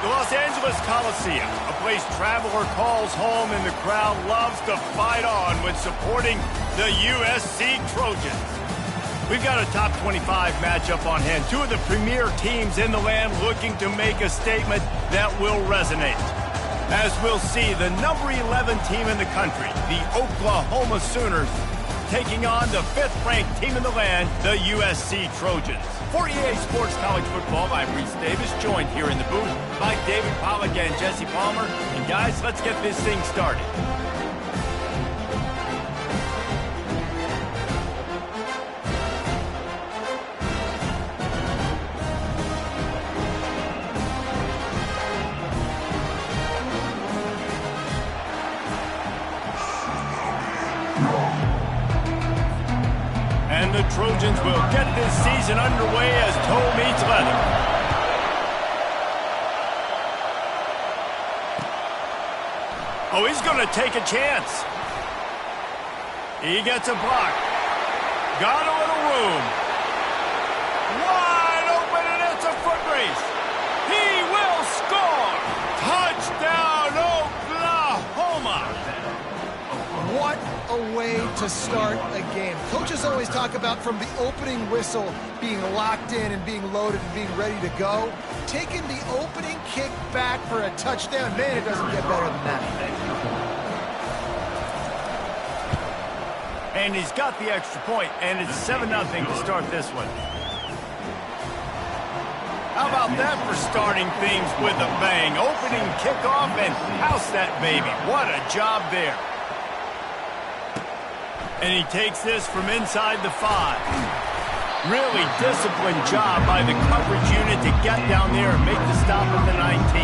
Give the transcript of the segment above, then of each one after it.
The Los Angeles Coliseum, a place traveler calls home and the crowd loves to fight on when supporting the USC Trojans. We've got a top 25 matchup on hand. Two of the premier teams in the land looking to make a statement that will resonate. As we'll see, the number 11 team in the country, the Oklahoma Sooners, taking on the 5th-ranked team in the land, the USC Trojans. For EA Sports College Football, I'm Reese Davis, joined here in the booth by David Pollack and Jesse Palmer. And guys, let's get this thing started. The Trojans will get this season underway as toe meets leather. Oh, he's going to take a chance. He gets a block. Got a little room. Wide open, and it's a foot race. He will score. Touchdown, Oklahoma. What a way to start a game. Coaches always talk about from the opening whistle being locked in and being loaded and being ready to go. Taking the opening kick back for a touchdown, man, it doesn't get better than that. And he's got the extra point, and it's 7-0 to start this one. How about that for starting things with a bang? Opening kickoff and house that baby. What a job there. And he takes this from inside the 5. Really disciplined job by the coverage unit to get down there and make the stop at the 19.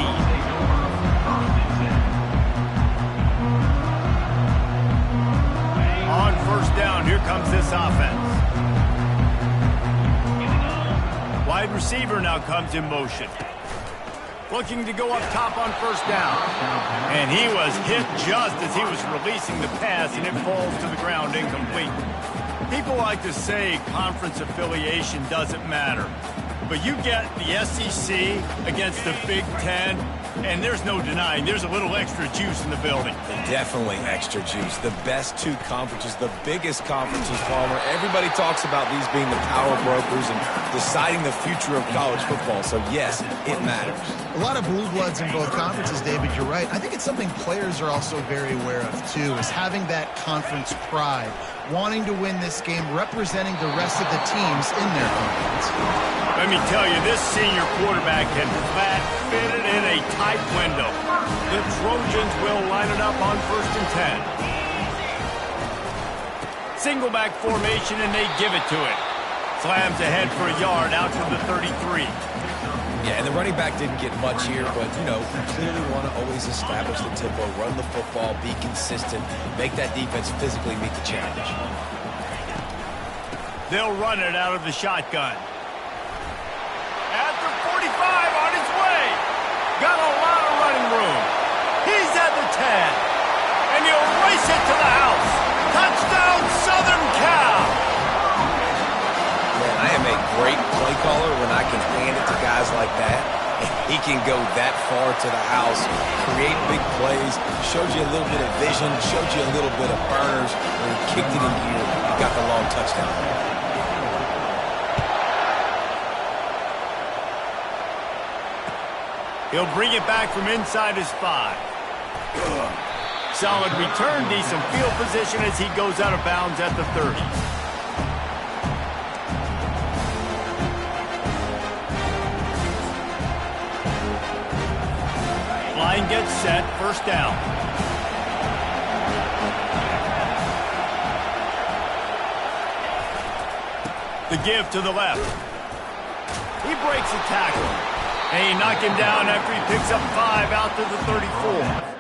On first down, here comes this offense. Wide receiver now comes in motion. Looking to go up top on first down. And he was hit just as he was releasing the pass, and it falls to the ground incomplete. People like to say conference affiliation doesn't matter. But you get the SEC against the Big Ten, and there's no denying there's a little extra juice in the building. Definitely extra juice. The best two conferences, the biggest conferences, Palmer. Everybody talks about these being the power brokers and deciding the future of college football. So, yes, it matters. A lot of blue bloods in both conferences, David, you're right. I think it's something players are also very aware of, too, is having that conference pride, wanting to win this game, representing the rest of the teams in their conference. Let me tell you, this senior quarterback can flat fit it in a tight window. The Trojans will line it up on 1st and 10. Single back formation, and they give it to it. Slams ahead for a yard out to the 33. Yeah, and the running back didn't get much here, but, you know, you clearly want to always establish the tempo, run the football, be consistent, make that defense physically meet the challenge. They'll run it out of the shotgun. At the 45, on his way. Got a lot of running room. He's at the 10. And he'll race it to the house. Touchdown, Southern Cal. Man, I am a great play caller when I can hand it to guys like that. He can go that far to the house, create big plays, showed you a little bit of vision, showed you a little bit of burners, and kicked it in gear. Got the long touchdown. He'll bring it back from inside his 5. Solid return, decent field position as he goes out of bounds at the 30. Line gets set, first down. The give to the left. He breaks a tackle. And he knocked him down after he picks up 5 out to the 34.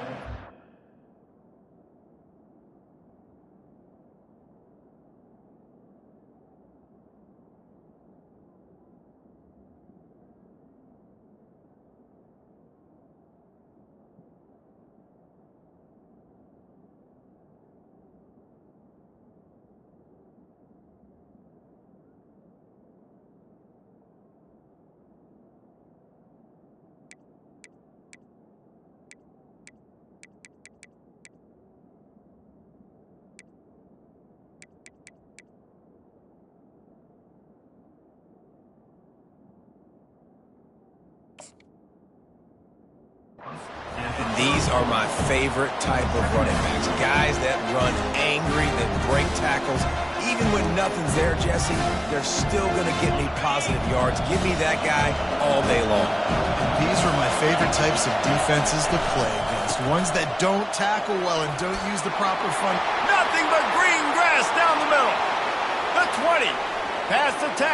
These are my favorite type of running backs. Guys that run angry, that break tackles. Even when nothing's there, Jesse, they're still going to get me positive yards. Give me that guy all day long. These are my favorite types of defenses to play against. Ones that don't tackle well and don't use the proper front. Nothing but green grass down the middle. The 20. Past the 10.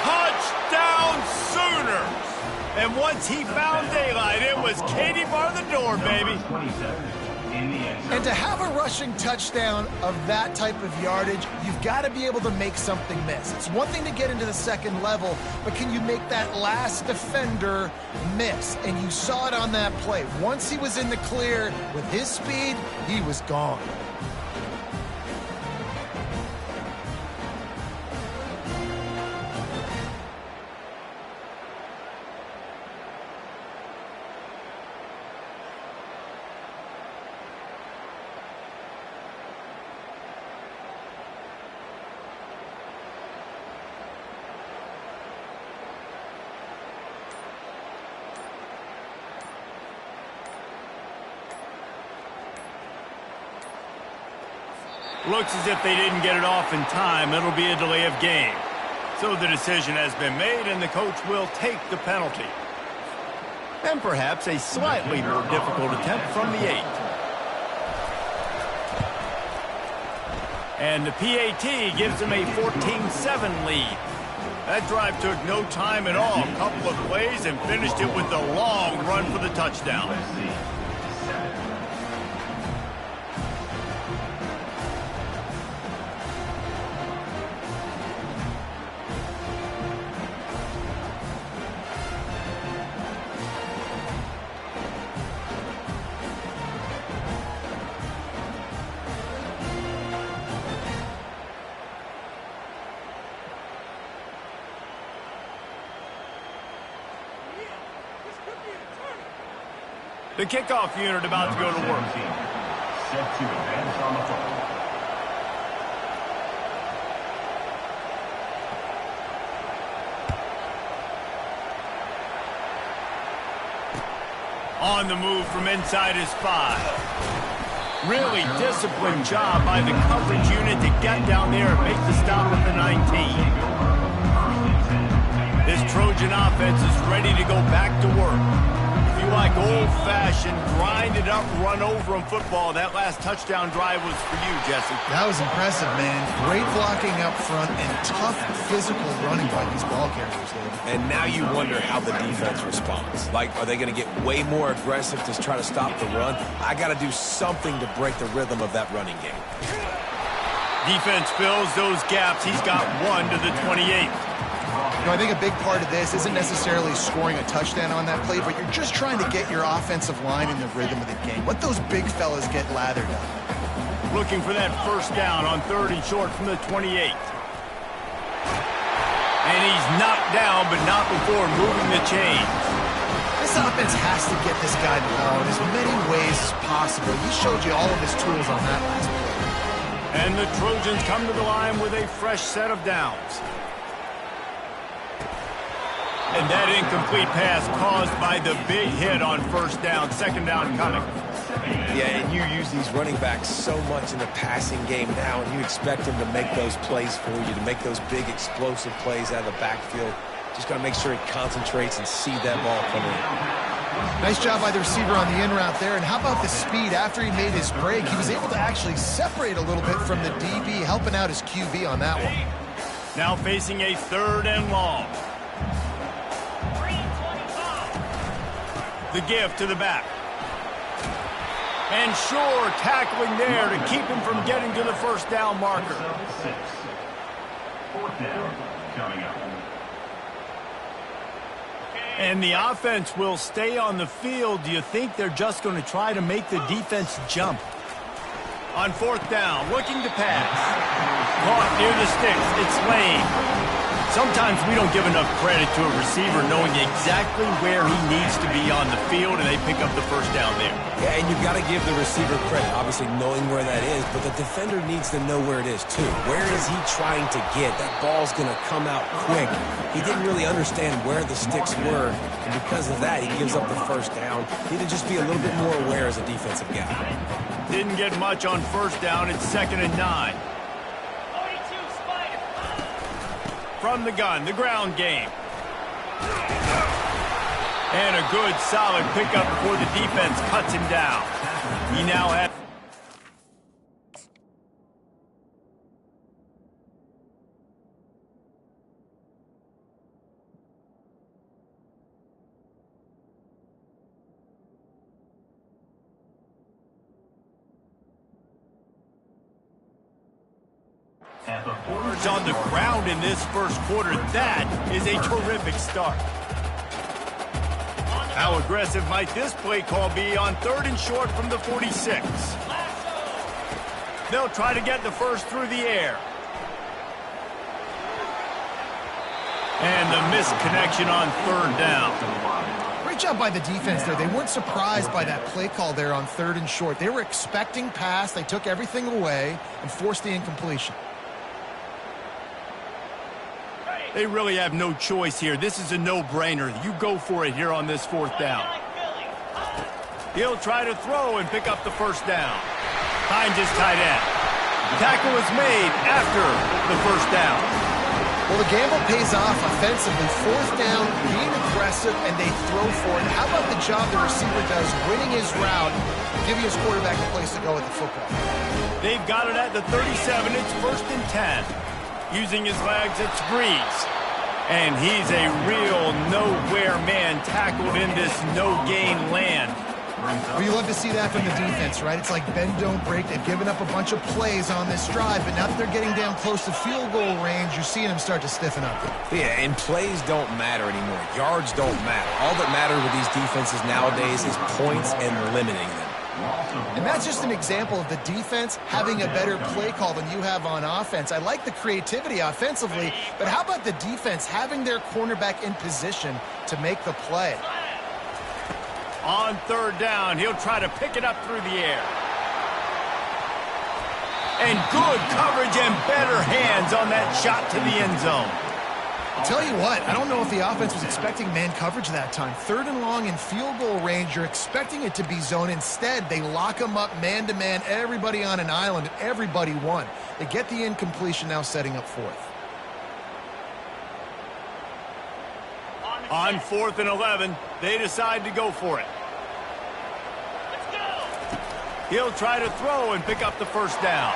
Touchdown Sooners. And once he found daylight, it was Katie bar the door, baby. And to have a rushing touchdown of that type of yardage, you've got to be able to make something miss. It's one thing to get into the second level, but can you make that last defender miss? And you saw it on that play. Once he was in the clear with his speed, he was gone. Looks as if they didn't get it off in time. It'll be a delay of game. So the decision has been made, and the coach will take the penalty. And perhaps a slightly more difficult attempt from the 8. And the PAT gives them a 14-7 lead. That drive took no time at all. A couple of plays and finished it with a long run for the touchdown. The kickoff unit about to go to work. Set to advance on the phone. On the move from inside his 5. Really disciplined job by the coverage unit to get down there and make the stop at the 19. This Trojan offense is ready to go back to work. If you like old-fashioned, grind-it-up, run-over-'em football, that last touchdown drive was for you, Jesse. That was impressive, man. Great blocking up front and tough physical running by these ball carriers, David. And now you wonder how the defense responds. Like, are they going to get way more aggressive to try to stop the run? I got to do something to break the rhythm of that running game. Defense fills those gaps. He's got 1 to the 28. You know, I think a big part of this isn't necessarily scoring a touchdown on that play, but you're just trying to get your offensive line in the rhythm of the game. Let those big fellas get lathered up. Looking for that first down on 3rd and short from the 28. And he's knocked down, but not before moving the chains. This offense has to get this guy the ball in as many ways as possible. He showed you all of his tools on that last play. And the Trojans come to the line with a fresh set of downs. And that incomplete pass caused by the big hit on first down. Second down coming. Yeah, and you use these running backs so much in the passing game now, and you expect them to make those plays for you, to make those big explosive plays out of the backfield. Just got to make sure he concentrates and see that ball come in. Nice job by the receiver on the in route there. And how about the speed after he made his break? He was able to actually separate a little bit from the DB, helping out his QB on that one. Now facing a 3rd and long. The give to the back. And Shore tackling there to keep him from getting to the first down marker. 4th down coming up. And the offense will stay on the field. Do you think they're just going to try to make the defense jump? On 4th down, looking to pass. Caught near the sticks. It's Lane. Sometimes we don't give enough credit to a receiver knowing exactly where he needs to be on the field, and they pick up the first down there. Yeah, and you've got to give the receiver credit, obviously knowing where that is, but the defender needs to know where it is too. Where is he trying to get? That ball's going to come out quick. He didn't really understand where the sticks were, and because of that, he gives up the first down. Need to just be a little bit more aware as a defensive guy. Didn't get much on first down. It's 2nd and 9. From the gun, the ground game. And a good, solid pickup before the defense cuts him down. He now has... It's on the ground in this first quarter. That is a terrific start. How aggressive might this play call be on 3rd and short from the 46? They'll try to get the first through the air. And the missed connection on 3rd down. Great job by the defense there. They weren't surprised by that play call there on 3rd and short. They were expecting pass. They took everything away and forced the incompletion. They really have no choice here. This is a no-brainer. You go for it here on this 4th down. He'll try to throw and pick up the first down. Finds his tight end. Tackle is made after the first down. Well, the gamble pays off offensively. 4th down, being aggressive, and they throw for it. How about the job the receiver does winning his route, giving his quarterback a place to go with the football? They've got it at the 37. It's 1st and 10. Using his legs, it's Breeze. And he's a real nowhere man tackled in this no-gain land. Well, you love to see that from the defense, right? It's like bend, don't break. They've given up a bunch of plays on this drive, but now that they're getting down close to field goal range, you're seeing them start to stiffen up. Yeah, and plays don't matter anymore. Yards don't matter. All that matters with these defenses nowadays is points and limiting them. And that's just an example of the defense having a better play call than you have on offense. I like the creativity offensively, but how about the defense having their cornerback in position to make the play? On 3rd down, he'll try to pick it up through the air. And good coverage and better hands on that shot to the end zone. Tell you what, I don't know if the offense was expecting man coverage that time. 3rd and long in field goal range, you're expecting it to be zone. Instead, they lock them up man-to-man, everybody on an island, and everybody won. They get the incompletion, now setting up 4th. On 4th and 11, they decide to go for it. Let's go. He'll try to throw and pick up the first down.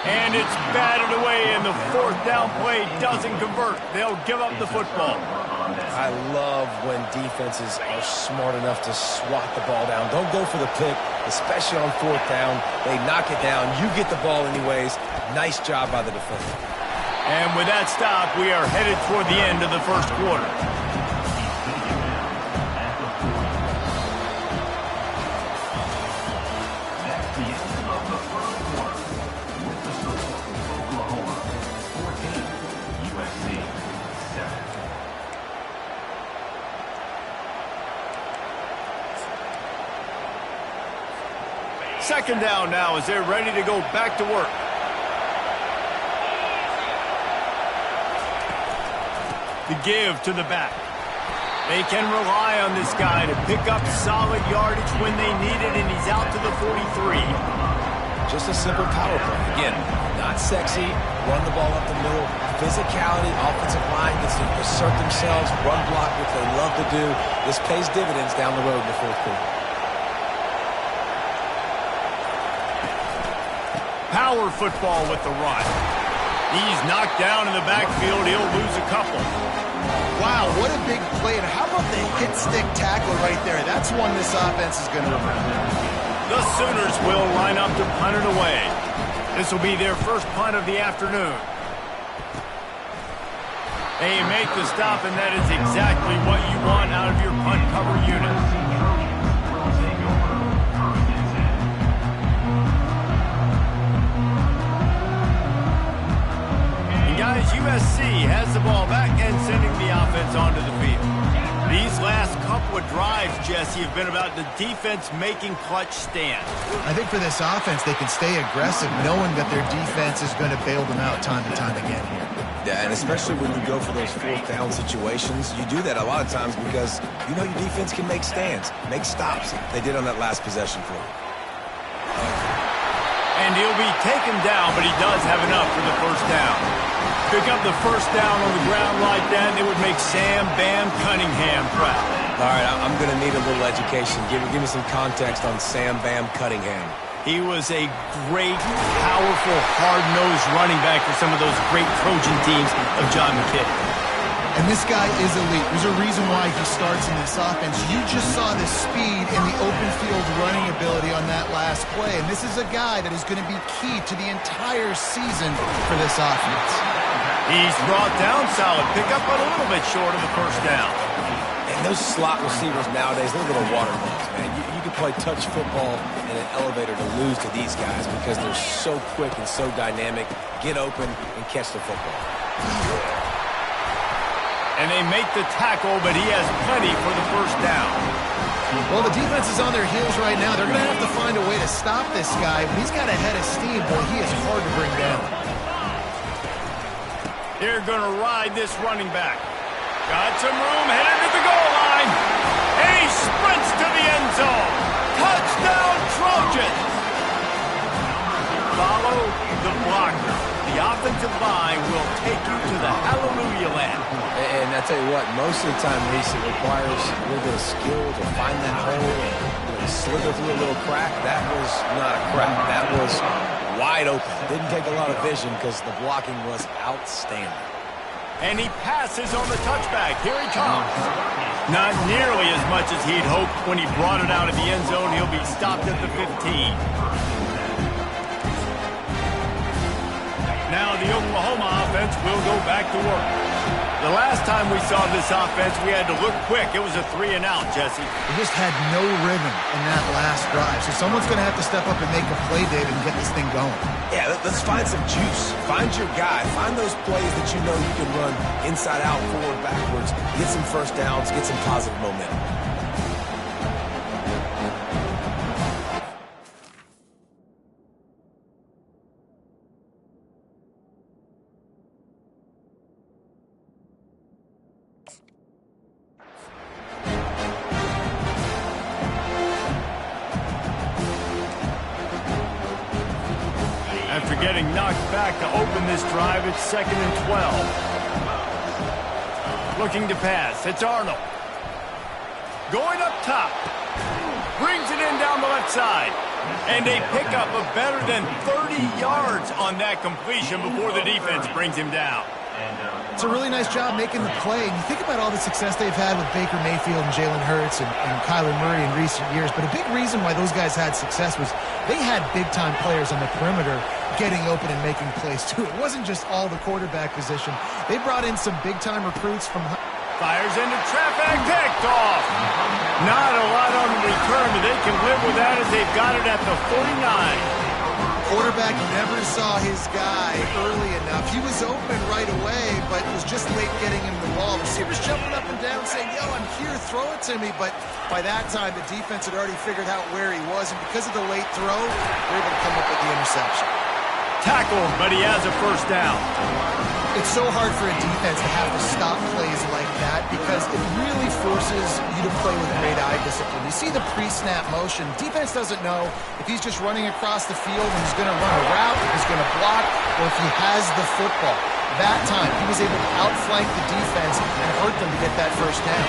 And it's batted away, and the 4th down play doesn't convert. They'll give up the football. I love when defenses are smart enough to swat the ball down. Don't go for the pick, especially on 4th down. They knock it down. You get the ball anyways. Nice job by the defender. And with that stop, we are headed toward the end of the first quarter. Second down now as they're ready to go back to work. The give to the back. They can rely on this guy to pick up solid yardage when they need it, and he's out to the 43. Just a simple power play. Again, not sexy, run the ball up the middle, physicality, offensive line gets to assert themselves, run block, which they love to do. This pays dividends down the road in the 4th quarter. Power football with the run. He's knocked down in the backfield. He'll lose a couple. Wow, what a big play. And how about the hit-stick tackle right there? That's one this offense is going to remember. The Sooners will line up to punt it away. This will be their first punt of the afternoon. They make the stop, and that is exactly what you want out of your punt cover unit. USC has the ball back and sending the offense onto the field. These last couple of drives, Jesse, have been about the defense making clutch stands. I think for this offense, they can stay aggressive knowing that their defense is going to bail them out time and time again here. Yeah, and especially when you go for those fourth down situations, you do that a lot of times because you know your defense can make stands, make stops. They did on that last possession for you. And he'll be taken down, but he does have enough for the first down. Pick up the first down on the ground like that, and it would make Sam Bam Cunningham proud. All right, I'm going to need a little education. Give me some context on Sam Bam Cunningham. He was a great, powerful, hard-nosed running back for some of those great Trojan teams of John McKay. And this guy is elite. There's a reason why he starts in this offense. You just saw the speed and the open field running ability on that last play. And this is a guy that is going to be key to the entire season for this offense. He's brought down solid pickup, but a little bit short of the first down. And those slot receivers nowadays, they're little water bugs, man. You can play touch football in an elevator to lose to these guys because they're so quick and so dynamic. Get open and catch the football. And they make the tackle, but he has plenty for the first down. Well, the defense is on their heels right now. They're going to have to find a way to stop this guy. When he's got a head of steam, boy, he is hard to bring down. They're going to ride this running back. Got some room, headed to the goal line. And he sprints to the end zone. Touchdown, Trojans. Follow the blocker. The offensive line will take you to the hallelujah land. And I tell you what, most of the time, Reese, it requires a little bit of skill to find that hole and slither through a little crack. That was not a crack. That was wide open. Didn't take a lot of vision because the blocking was outstanding. And he passes on the touchback. Here he comes. Not nearly as much as he'd hoped when he brought it out of the end zone. He'll be stopped at the 15. Now the Oklahoma offense will go back to work. The last time we saw this offense, we had to look quick. It was a 3-and-out, Jesse. They just had no rhythm in that last drive. So someone's going to have to step up and make a play, David, and get this thing going. Yeah, let's find some juice. Find your guy. Find those plays that you know you can run inside out, forward, backwards. Get some first downs. Get some positive momentum. After getting knocked back to open this drive, it's 2nd and 12. Looking to pass. It's Arnold. Going up top. Brings it in down the left side. And a pickup of better than 30 yards on that completion before the defense brings him down. It's a really nice job making the play. And you think about all the success they've had with Baker Mayfield and Jalen Hurts and Kyler Murray in recent years. But a big reason why those guys had success was they had big-time players on the perimeter getting open and making plays, too. It wasn't just all the quarterback position. They brought in some big-time recruits from... Fires into traffic, picked off. Not a lot on the return, but they can live with that as they've got it at the 49. Quarterback never saw his guy early enough. He was open right away, but was just late getting him the ball. Receivers jumping up and down saying, yo, I'm here, throw it to me. But by that time, the defense had already figured out where he was, and because of the late throw, they were able to come up with the interception. Tackled, but he has a first down. It's so hard for a defense to have to stop plays like that because it really forces you to play with great eye discipline. You see the pre-snap motion. Defense doesn't know if he's just running across the field and he's going to run a route, if he's going to block, or if he has the football. That time, he was able to outflank the defense and hurt them to get that first down.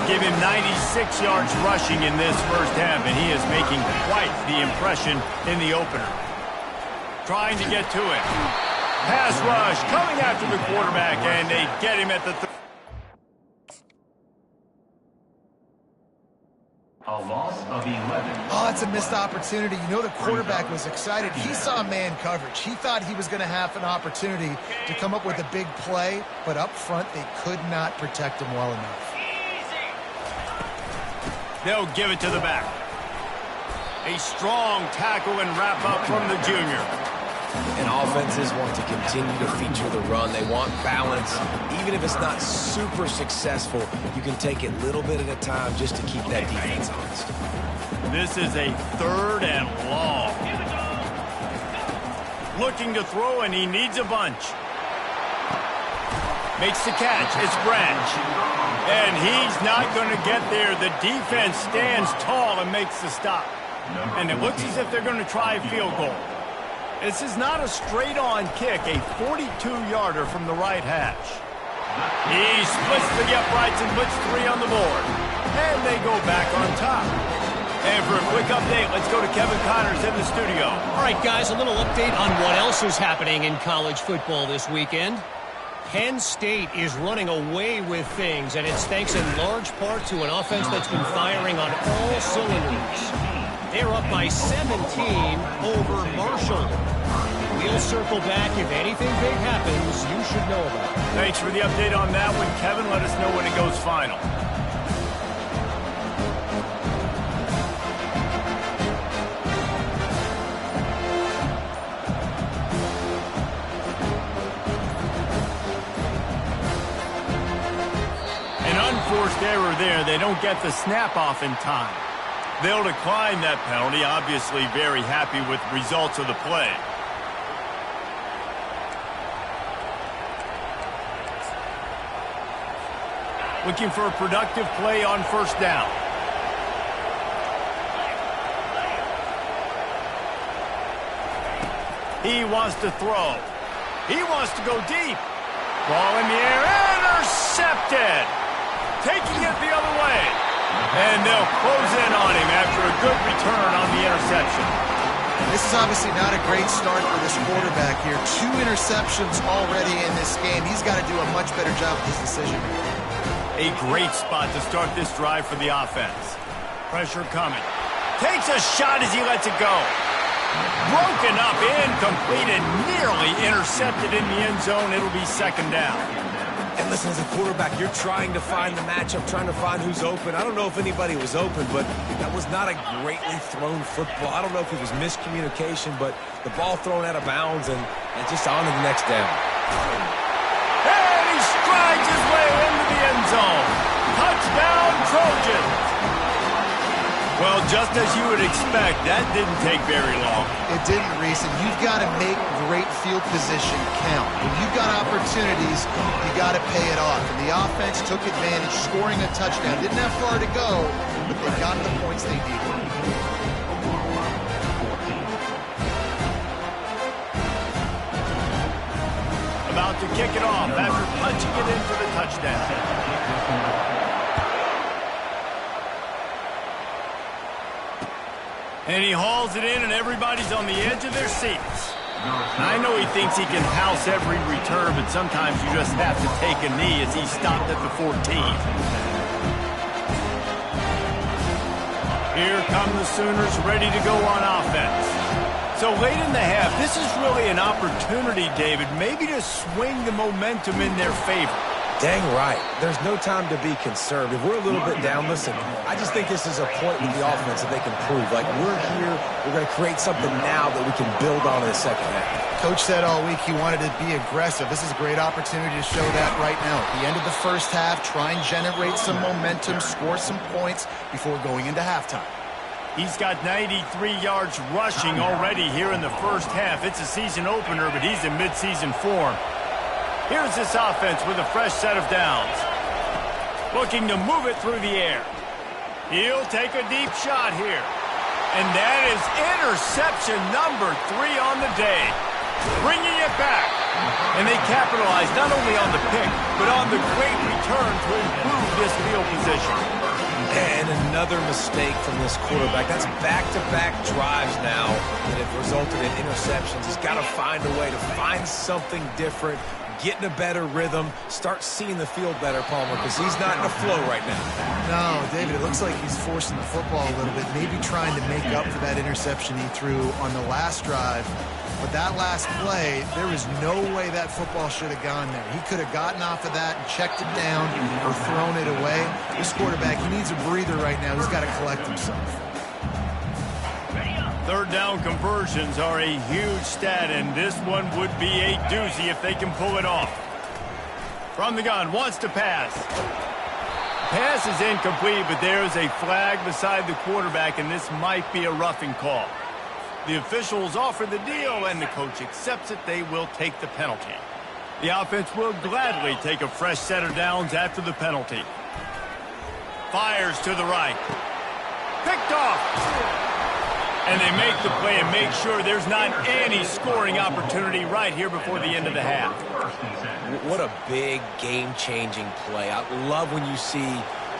Give him 96 yards rushing in this first half, and he is making quite the impression in the opener. Trying to get to it. Pass rush coming after the quarterback, and they get him at the A loss of 11. Oh, it's a missed opportunity. You know the quarterback was excited. He saw man coverage. He thought he was going to have an opportunity to come up with a big play, but up front they could not protect him well enough. They'll give it to the back. A strong tackle and wrap up from the junior. And offenses want to continue to feature the run. They want balance. Even if it's not super successful, you can take it little bit at a time just to keep that defense honest. This is a 3rd and long. Looking to throw, and he needs a bunch. Makes the catch. It's Branch. And he's not going to get there. The defense stands tall and makes the stop. And it looks as if they're going to try a field goal. This is not a straight-on kick, a 42-yarder from the right hash. He splits the uprights and puts 3 on the board. And they go back on top. And for a quick update, let's go to Kevin Connors in the studio. All right, guys, a little update on what else is happening in college football this weekend. Penn State is running away with things, and it's thanks in large part to an offense that's been firing on all cylinders. They're up by 17 over Marshall. We'll circle back. If anything big happens, you should know about it. Thanks for the update on that one, Kevin. Let us know when it goes final. An unforced error there. They don't get the snap off in time. They'll decline that penalty, obviously very happy with results of the play. Looking for a productive play on 1st down. He wants to throw. He wants to go deep. Ball in the air, intercepted. Taking it the other way. And they'll close in on him after a good return on the interception. This is obviously not a great start for this quarterback here. 2 interceptions already in this game. He's got to do a much better job with his decision. A great spot to start this drive for the offense. Pressure coming. Takes a shot as he lets it go. Broken up, incomplete, and nearly intercepted in the end zone. It'll be 2nd down. And listen, as a quarterback, you're trying to find the matchup, trying to find who's open. I don't know if anybody was open, but that was not a greatly thrown football. I don't know if it was miscommunication, but the ball thrown out of bounds and just on to the next down. And he strides his way into the end zone. Touchdown, Trojans. Well, just as you would expect, that didn't take very long. It didn't, Reese, and you've got to make great field position count. When you've got opportunities, you got to pay it off. And the offense took advantage, scoring a touchdown. Didn't have far to go, but they got the points they needed. About to kick it off after punching it into the touchdown. And he hauls it in, and everybody's on the edge of their seats. I know he thinks he can house every return, but sometimes you just have to take a knee as he stopped at the 14. Here come the Sooners ready to go on offense. So late in the half, this is really an opportunity, David, maybe to swing the momentum in their favor. Dang right. There's no time to be concerned. If we're a little bit down, listen, I just think this is a point with the offense that they can prove. Like, we're here, we're going to create something now that we can build on in the 2nd half. Coach said all week he wanted to be aggressive. This is a great opportunity to show that right now. At the end of the 1st half, try and generate some momentum, score some points before going into halftime. He's got 93 yards rushing already here in the 1st half. It's a season opener, but he's in midseason form. Here's this offense with a fresh set of downs. Looking to move it through the air. He'll take a deep shot here. And that is interception number 3 on the day. Bringing it back. And they capitalize not only on the pick, but on the great return to improve this field position. And another mistake from this quarterback. That's back-to-back drives now that have resulted in interceptions. He's got to find a way to find something different, get in a better rhythm, start seeing the field better, Palmer, because he's not in a flow right now. No, David, it looks like he's forcing the football a little bit, maybe trying to make up for that interception he threw on the last drive. But that last play, there was no way that football should have gone there. He could have gotten off of that and checked it down or thrown it away. This quarterback, he needs a breather right now. He's got to collect himself. Third down conversions are a huge stat, and this one would be a doozy if they can pull it off. From the gun, wants to pass. Pass is incomplete, but there's a flag beside the quarterback, and this might be a roughing call. The officials offer the deal, and the coach accepts it. They will take the penalty. The offense will gladly take a fresh set of downs after the penalty. Fires to the right. Picked off. And they make the play and make sure there's not any scoring opportunity right here before the end of the half. What a big game-changing play. I love when you see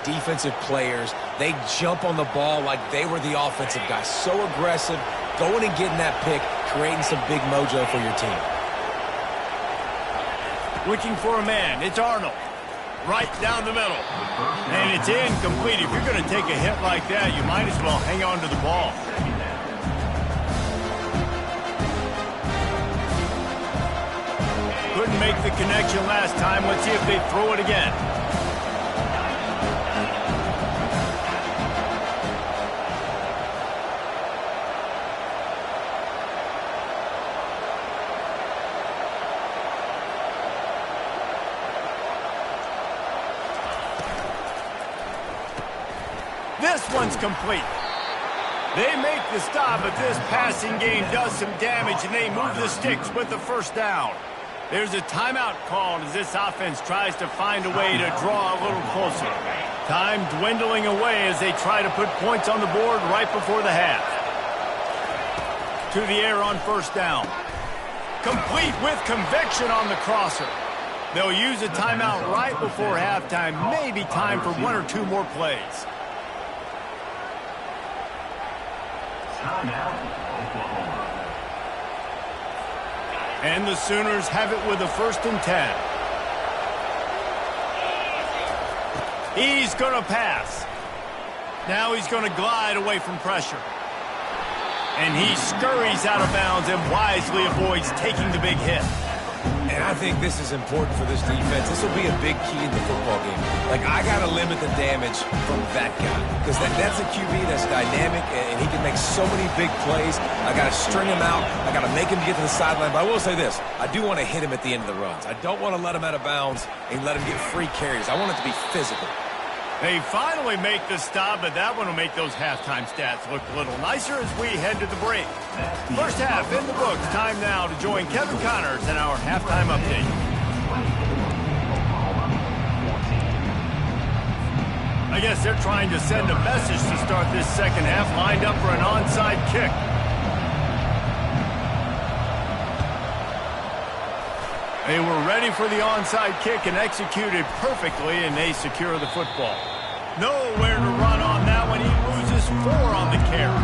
defensive players, they jump on the ball like they were the offensive guys. So aggressive, going and getting that pick, creating some big mojo for your team. Looking for a man. It's Arnold. Right down the middle. And it's incomplete. If you're going to take a hit like that, you might as well hang on to the ball. Couldn't make the connection last time. Let's see if they throw it again. This one's complete. They make the stop, but this passing game does some damage, and they move the sticks with the first down. There's a timeout called as this offense tries to find a way to draw a little closer. Time dwindling away as they try to put points on the board right before the half. To the air on first down. Complete with conviction on the crosser. They'll use a timeout right before halftime. Maybe time for one or two more plays. Timeout, Oklahoma. And the Sooners have it with a 1st and 10. He's going to pass. Now he's going to glide away from pressure. And he scurries out of bounds and wisely avoids taking the big hit. And I think this is important for this defense. This will be a big key in the football game. Like, I got to limit the damage from that guy. Because that's a QB that's dynamic, and he can make so many big plays. I got to string him out. I got to make him get to the sideline. But I will say this. I do want to hit him at the end of the runs. I don't want to let him out of bounds and let him get free carries. I want it to be physical. They finally make the stop, but that one will make those halftime stats look a little nicer as we head to the break. First half in the books. Time now to join Kevin Connors in our halftime update. I guess they're trying to send a message to start this second half, lined up for an onside kick. They were ready for the onside kick and executed perfectly, and they secure the football. Nowhere to run on that one. He loses 4 on the carry.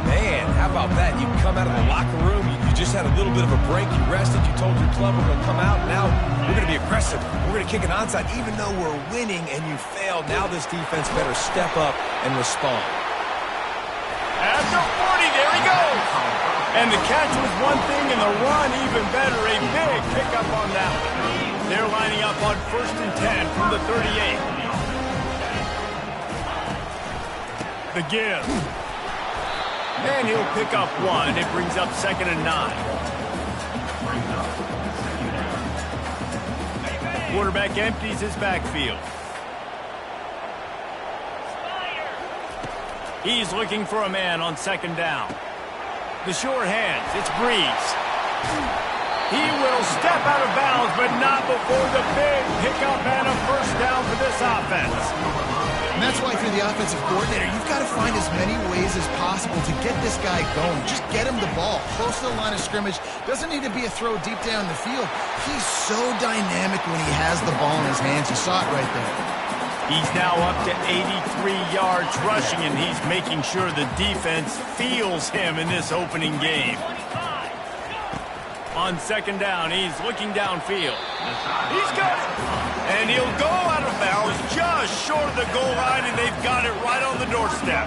Man, how about that? You come out of the locker room, you just had a little bit of a break, you rested, you told your club we're going to come out, now we're going to be aggressive. We're going to kick an onside even though we're winning and you failed. Now this defense better step up and respond. At the 40, there he goes. And the catch was one thing and the run even better. A big pickup on that one. They're lining up on 1st and 10 from the 38. The give. And he'll pick up 1. It brings up 2nd and 9. Quarterback empties his backfield. He's looking for a man on 2nd down. The sure hands. It's Breeze. He will step out of bounds, but not before the big pickup and a 1st down for this offense. And that's why if you're the offensive coordinator, you've got to find as many ways as possible to get this guy going. Just get him the ball close to the line of scrimmage. Doesn't need to be a throw deep down the field. He's so dynamic when he has the ball in his hands. You saw it right there. He's now up to 83 yards rushing, and he's making sure the defense feels him in this opening game. On 2nd down, he's looking downfield. He's got it. And he'll go out of bounds just short of the goal line, and they've got it right on the doorstep.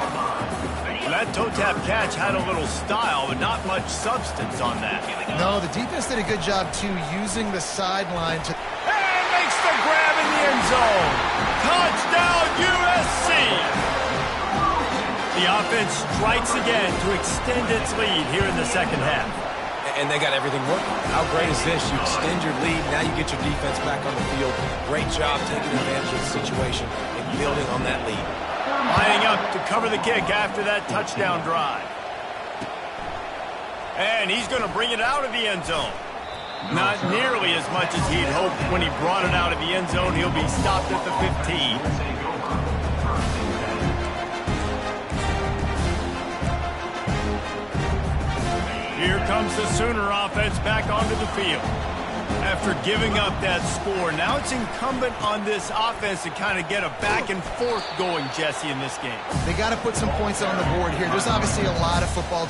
Well, that toe tap catch had a little style, but not much substance on that. No, the defense did a good job, too, using the sideline to... And makes the grab in the end zone. Touchdown, USC! The offense strikes again to extend its lead here in the second half. And they got everything working. How great is this? You extend your lead, now you get your defense back on the field. Great job taking advantage of the situation and building on that lead. Lining up to cover the kick after that touchdown drive. And he's going to bring it out of the end zone. Not nearly as much as he'd hoped when he brought it out of the end zone. He'll be stopped at the 15. Here comes the Sooner offense back onto the field. After giving up that score, now it's incumbent on this offense to kind of get a back and forth going, Jesse, in this game. They got to put some points on the board here. There's obviously a lot of football.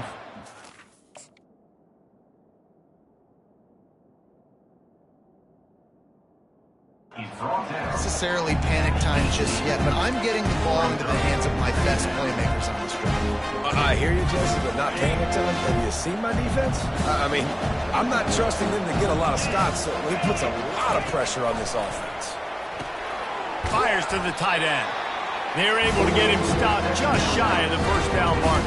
Necessarily panic time just yet, but I'm getting the ball into the hands of my best playmakers on this drive. I hear you, Jesse, but not panic time. Have you seen my defense? I mean, I'm not trusting them to get a lot of stops, so he puts a lot of pressure on this offense. Fires to the tight end. They're able to get him stopped just shy of the first down mark.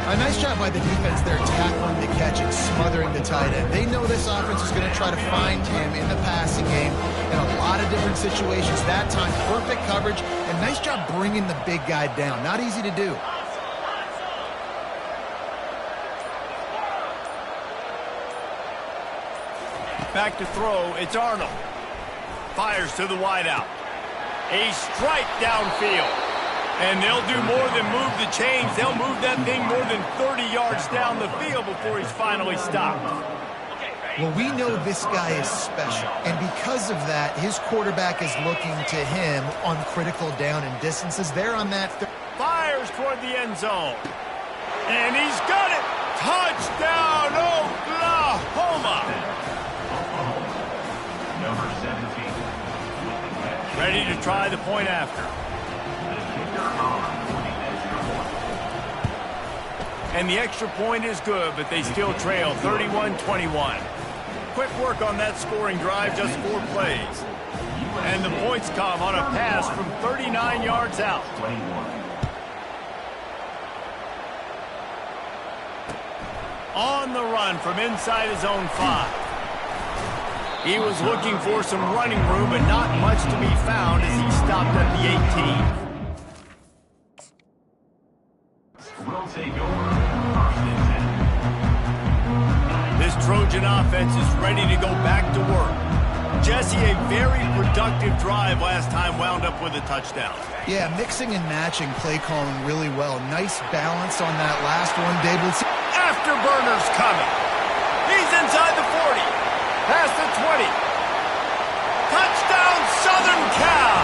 A nice job by the defense there, tackling the catch and smothering the tight end. They know this offense is going to try to find him in the passing game in a lot of different situations. That time, perfect coverage, and nice job bringing the big guy down. Not easy to do. Back to throw, it's Arnold. Fires to the wideout. A strike downfield. And they'll do more than move the chains. They'll move that thing more than 30 yards down the field before he's finally stopped. Well, we know this guy is special, and because of that, his quarterback is looking to him on critical down and distances. They're on that. Fires toward the end zone. And he's got it! Touchdown, Oklahoma! Number 17. Ready to try the point after. And the extra point is good, but they still trail 31-21. Quick work on that scoring drive, just 4 plays. And the points come on a pass from 39 yards out. On the run from inside his own 5. He was looking for some running room, but not much to be found as he stopped at the 18. Will take over first and 10. This Trojan offense is ready to go back to work. Jesse, a very productive drive last time wound up with a touchdown. Yeah, mixing and matching play calling really well. Nice balance on that last one, David. Afterburner's coming. He's inside the 40. Past the 20. Touchdown, Southern Cal.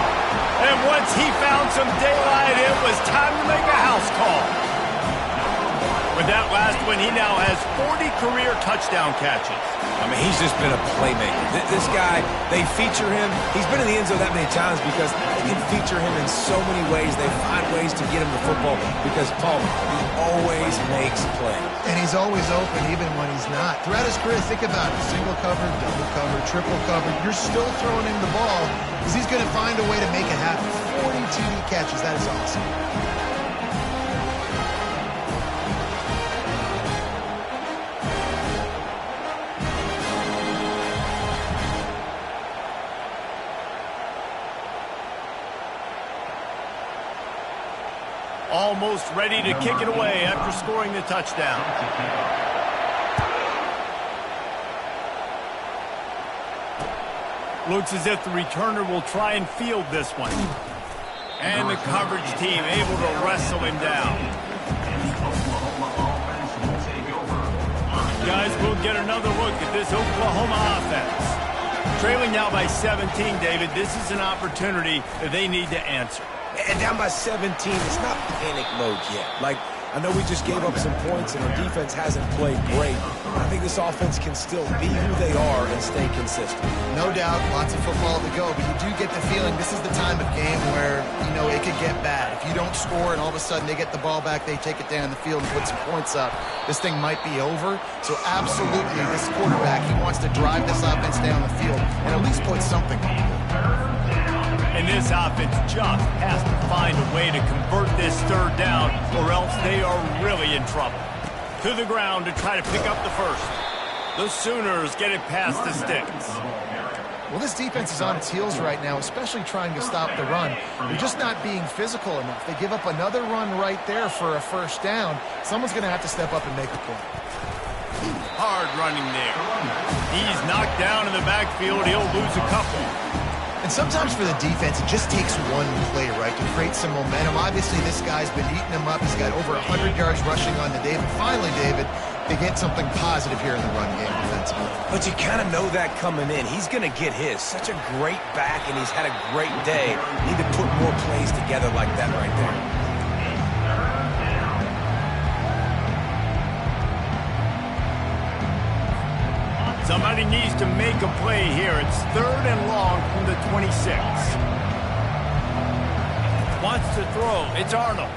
And once he found some daylight, it was time to make a house call. With that last one, he now has 40 career touchdown catches. I mean, he's just been a playmaker. This guy, they feature him. He's been in the end zone that many times because they can feature him in so many ways. They find ways to get him the football because, Paul, he always makes plays. And he's always open even when he's not. Throughout his career, think about it. Single cover, double cover, triple cover. You're still throwing him the ball because he's going to find a way to make it happen. 40 TD catches. That is awesome. Almost ready to kick it away after scoring the touchdown. Looks as if the returner will try and field this one. And the coverage team able to wrestle him down. Guys, we'll get another look at this Oklahoma offense. Trailing now by 17, David. This is an opportunity that they need to answer. And down by 17, it's not panic mode yet. Like, I know we just gave up some points and our defense hasn't played great. I think this offense can still be who they are and stay consistent. No doubt, lots of football to go, but you do get the feeling this is the time of game where, you know, it could get bad. If you don't score and all of a sudden they get the ball back, they take it down the field and put some points up, this thing might be over. So absolutely, this quarterback, he wants to drive this offense down the field and at least put something on. And this offense just has to find a way to convert this third down, or else they are really in trouble. To the ground to try to pick up the first. The Sooners get it past the sticks. Well, this defense is on its heels right now, especially trying to stop the run. They're just not being physical enough. They give up another run right there for a first down. Someone's going to have to step up and make a play. Hard running there. He's knocked down in the backfield. He'll lose a couple. And sometimes for the defense, it just takes one play, right, to create some momentum. Obviously, this guy's been eating him up. He's got over 100 yards rushing on the day. But finally, David, they get something positive here in the run game defensively. But you kind of know that coming in. He's going to get his. Such a great back, and he's had a great day. Need to put more plays together like that right there. Somebody needs to make a play here. It's 3rd and long from the 26. Wants to throw. It's Arnold.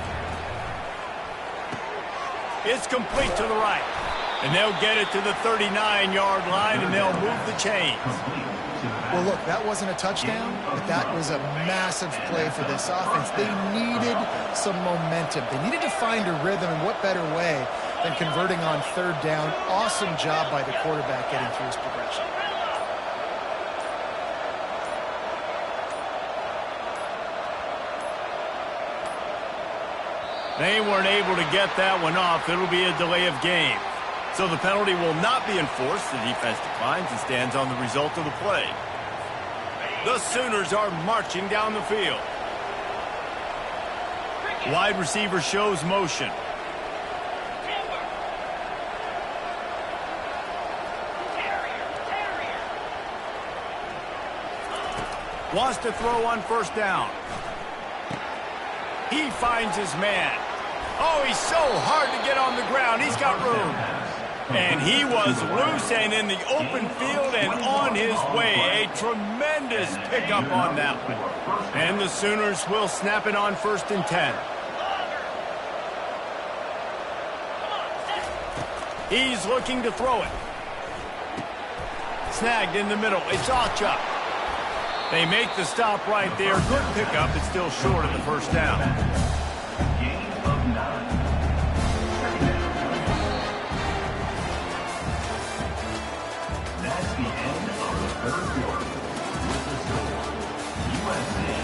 It's complete to the right. And they'll get it to the 39-yard line, and they'll move the chains. Well, look, that wasn't a touchdown, but that was a massive play for this offense. They needed some momentum. They needed to find a rhythm, and what better way than converting on 3rd down. Awesome job by the quarterback getting through his progression. They weren't able to get that one off. It'll be a delay of game. So the penalty will not be enforced. The defense declines and stands on the result of the play. The Sooners are marching down the field. Wide receiver shows motion. Wants to throw on 1st down. He finds his man. Oh, he's so hard to get on the ground. He's got room. And he was loose and in the open field and on his way. A tremendous pickup on that one. And the Sooners will snap it on 1st and 10. He's looking to throw it. Snagged in the middle. It's Achuk. They make the stop right there. Good pickup. It's still short of the 1st down. Gain of 9. That's the end of the 3rd quarter. With the score, USA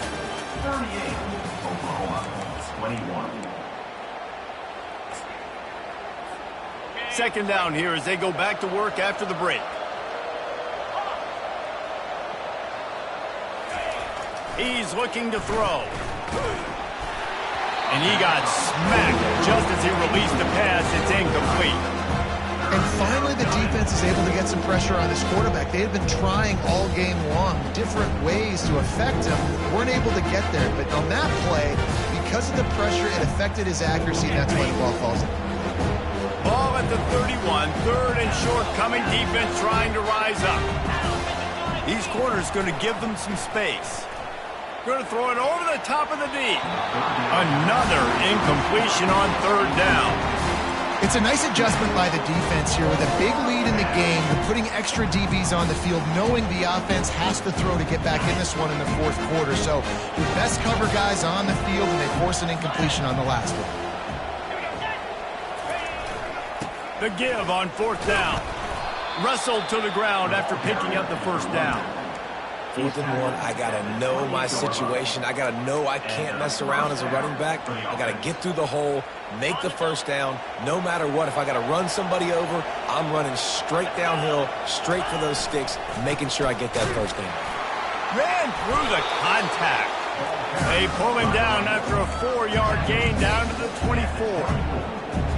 38, Oklahoma 21. 2nd down here as they go back to work after the break. He's looking to throw. And he got smacked just as he released the pass. It's incomplete. And finally, the defense is able to get some pressure on this quarterback. They had been trying all game long different ways to affect him. Weren't able to get there. But on that play, because of the pressure, it affected his accuracy, and that's why the ball falls in. Ball at the 31. 3rd and short. Coming defense trying to rise up. These corners going to give them some space. Going to throw it over the top of the knee. Another incompletion on 3rd down. It's a nice adjustment by the defense here with a big lead in the game. They're putting extra DBs on the field, knowing the offense has to throw to get back in this one in the 4th quarter. So your best cover guys on the field, and they force an incompletion on the last one. The give on 4th down. Wrestled to the ground after picking up the 1st down. 4th and 1, I got to know my situation. I got to know I can't mess around as a running back. I got to get through the hole, make the 1st down. No matter what, if I got to run somebody over, I'm running straight downhill, straight for those sticks, making sure I get that 1st down. Ran through the contact. They pull him down after a 4-yard gain down to the 24.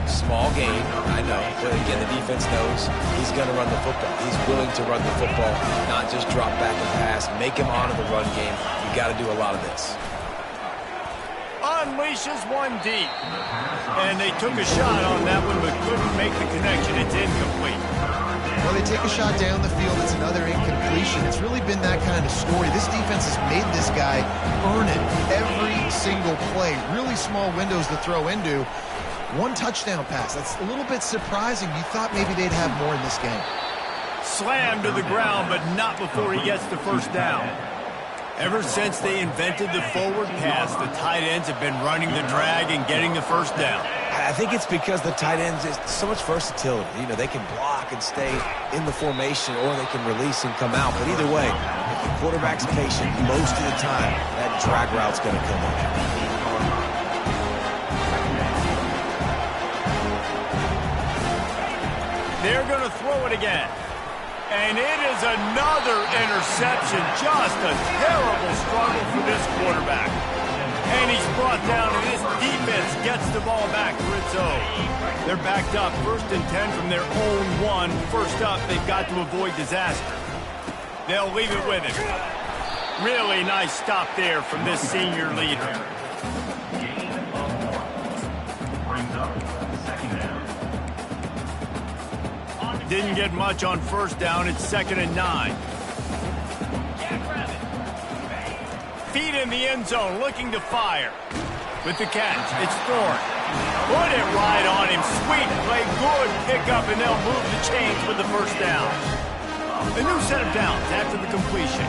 Small gain, I know, but again, the defense knows he's going to run the football. He's willing to run the football, not just drop back and pass, make him honor the run game. You got to do a lot of this. Unleashes one deep. And they took a shot on that one, but couldn't make the connection. It's incomplete. Well, they take a shot down the field. It's another incompletion. It's really been that kind of story. This defense has made this guy earn it every single play. Really small windows to throw into. One touchdown pass. That's a little bit surprising. You thought maybe they'd have more in this game. Slammed to the ground, but not before he gets the 1st down. Ever since they invented the forward pass, the tight ends have been running the drag and getting the first down. I think it's because the tight ends is so much versatility. You know, they can block and stay in the formation, or they can release and come out. But either way, if the quarterback's patient, most of the time, that drag route's going to come up. They're going to throw it again. And it is another interception. Just a terrible struggle for this quarterback. And he's brought down, and his defense gets the ball back for its own. They're backed up 1st and 10 from their own 1. First up, they've got to avoid disaster. They'll leave it with him. Really nice stop there from this senior leader. Brings up second down. Didn't get much on first down. It's 2nd and 9. Feet in the end zone, looking to fire. With the catch, it's Thorne. Put it right on him. Sweet play, good pickup, and they'll move the chains with the first down. A new set of downs after the completion.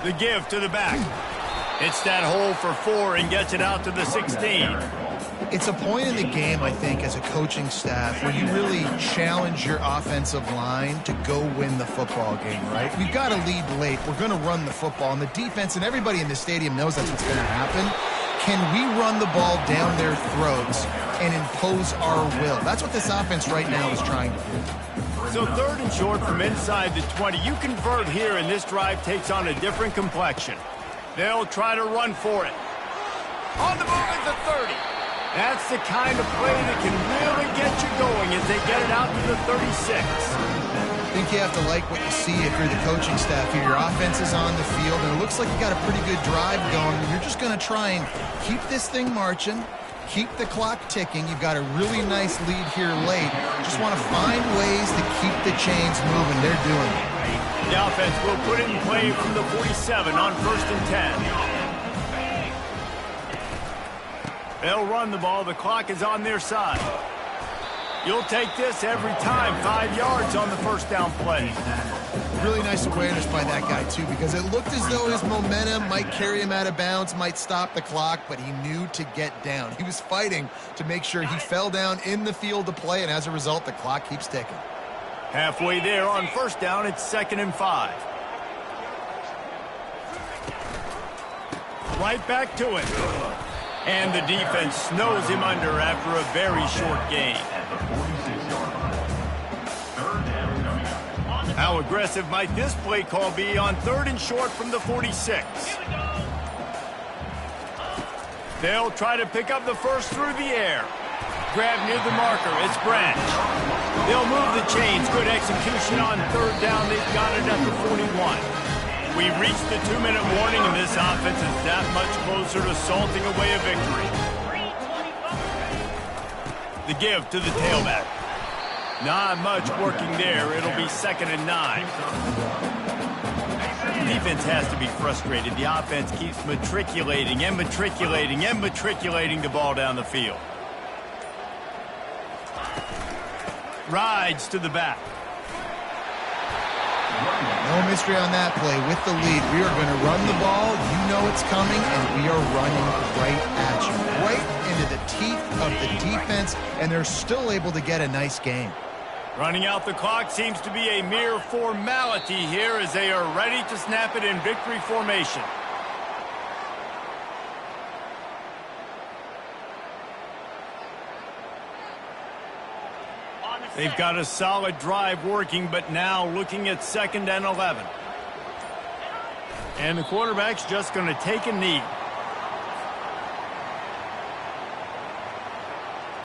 The give to the back. Hits that hole for 4 and gets it out to the 16. It's a point in the game, I think, as a coaching staff where you really challenge your offensive line to go win the football game, right? We've got to lead late. We're going to run the football, and the defense and everybody in the stadium knows that's what's going to happen. Can we run the ball down their throats and impose our will? That's what this offense right now is trying to do. So 3rd and short from inside the 20. You convert here, and this drive takes on a different complexion. They'll try to run for it. On the move at the 30. That's the kind of play that can really get you going as they get it out to the 36. I think you have to like what you see if you're the coaching staff here. Your offense is on the field, and it looks like you got a pretty good drive going. You're just going to try and keep this thing marching, keep the clock ticking. You've got a really nice lead here late. Just want to find ways to keep the chains moving. They're doing it. The offense will put it in play from the 47 on 1st and 10. They'll run the ball. The clock is on their side. You'll take this every time. 5 yards on the first down play. Really nice awareness by that guy, too, because it looked as though his momentum might carry him out of bounds, might stop the clock, but he knew to get down. He was fighting to make sure he fell down in the field to play, and as a result, the clock keeps ticking. Halfway there on first down, it's 2nd and 5. Right back to it. And the defense snows him under after a very short gain. How aggressive might this play call be on 3rd and short from the 46? They'll try to pick up the first through the air. Grab near the marker. It's Branch. They'll move the chains. Good execution on 3rd down. They've got it at the 41. We've reached the 2-minute warning, and this offense is that much closer to salting away a victory. The give to the tailback. Not much working there. It'll be 2nd and 9. The defense has to be frustrated. The offense keeps matriculating and matriculating and matriculating the ball down the field. Rides to the back. No mystery on that play. With the lead, we are going to run the ball. You know it's coming, and we are running right at you. Right into the teeth of the defense, and they're still able to get a nice game. Running out the clock seems to be a mere formality here as they are ready to snap it in victory formation. They've got a solid drive working, but now looking at 2nd and 11. And the quarterback's just going to take a knee.